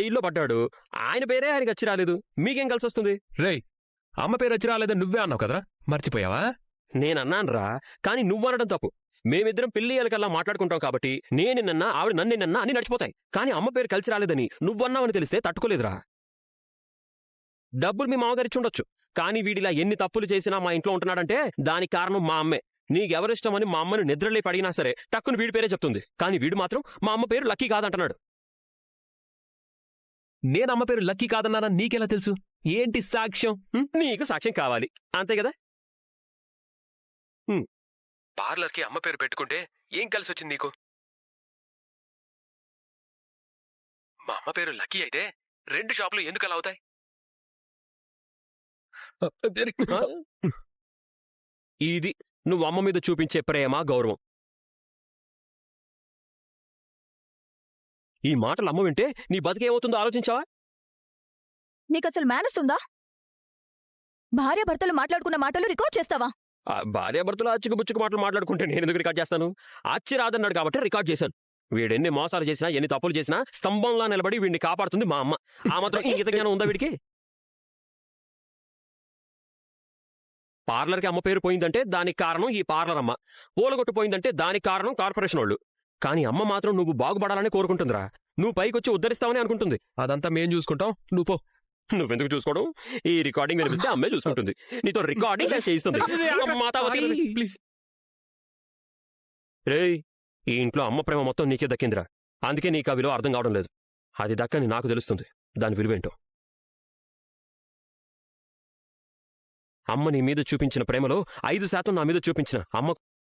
జైల్లో పడ్డాడు. ఆయన పేరే ఆయనకి వచ్చి రాలేదు. మీకేం కలిసి వస్తుంది? రేయ్, అమ్మ పేరు వచ్చి రాలేదని నువ్వే అన్నావు కదరా, మర్చిపోయావా? నేనన్నానురా, కానీ నువ్వనడం తప్పు. మేమిద్దరం పెళ్లి ఎలకల్లా మాట్లాడుకుంటాం కాబట్టి నేనిన్నన్నా ఆవిడ నన్నిన్నన్నా అన్ని నడిచిపోతాయి. కానీ అమ్మ పేరు కలిసి రాలేదని నువ్వన్నావని తెలిస్తే తట్టుకోలేదురా. డబ్బులు మీ మామగారిచ్చి ఉండొచ్చు, కానీ వీడిలా ఎన్ని తప్పులు చేసినా మా ఇంట్లో ఉంటున్నాడంటే దానికి కారణం మా అమ్మే. నీకెవరిష్టమని మా అమ్మను నిద్రలేపి అడిగినా సరే టక్కును వీడి పేరే చెప్తుంది. కానీ వీడు మాత్రం మా అమ్మ పేరు లక్కీ కాదంటున్నాడు. నేను అమ్మ పేరు లక్కీ కాదన్నానా నీకెలా తెలుసు? ఏంటి సాక్ష్యం? నీకు సాక్ష్యం కావాలి అంతే కదా? పార్లర్కి అమ్మ పేరు పెట్టుకుంటే ఏం కలిసి వచ్చింది నీకు? మా అమ్మ పేరు లక్కీ అయితే 2 షాపులు ఎందుకు అలా అవుతాయి? ఇది నువ్వు అమ్మ మీద చూపించే ప్రేమ, గౌరవం. ఈ మాటలు అమ్మ వింటే నీ బతికేమవుతుందో ఆలోచించావా? నీకసలు మేనస్ ఉందా? భార్యాభర్తలు మాట్లాడుకున్న మాటలు రికార్డ్ చేస్తావా? భార్యాభర్తలు అచ్చుకు బుచ్చుకు మాటలు మాట్లాడుకుంటే నేను ఎందుకు రికార్డ్ చేస్తాను? అచ్చి రాదన్నాడు కాబట్టి రికార్డ్ చేశాను. వీడెన్ని మోసాలు చేసినా, ఎన్ని తప్పులు చేసినా స్తంభంలా నిలబడి వీడిని కాపాడుతుంది మా అమ్మ. ఆ మాత్రం ఇంగిత జ్ఞానం ఉందా వీడికి? పార్లర్కి అమ్మ పేరు పోయిందంటే దానికి కారణం ఈ పార్లర్ అమ్మ. పూలగొట్టు పోయిందంటే దానికి కారణం కార్పొరేషన్ వాళ్ళు. కానీ అమ్మ మాత్రం నువ్వు బాగుపడాలని కోరుకుంటుందిరా. నువ్వు పైకొచ్చి ఉద్ధరిస్తావని అనుకుంటుంది. అదంతా మేం చూసుకుంటాం, నువ్వు పో. నువ్వెందుకు చూసుకోవడం? ఈ రికార్డింగ్ వినిపిస్తే అమ్మే చూసుకుంటుంది. నీతో రికార్డింగ్ చేయిస్తుంది. ప్లీజ్ రేయ్, ఈ ఇంట్లో అమ్మ ప్రేమ మొత్తం నీకే దక్కిందిరా. అందుకే నీకు ఆ విలువ అర్థం కావడం లేదు. అది దక్కని నాకు తెలుస్తుంది దాని విలువేంటో. అమ్మ నీ మీద చూపించిన ప్రేమలో 5% నా మీద చూపించిన అమ్మ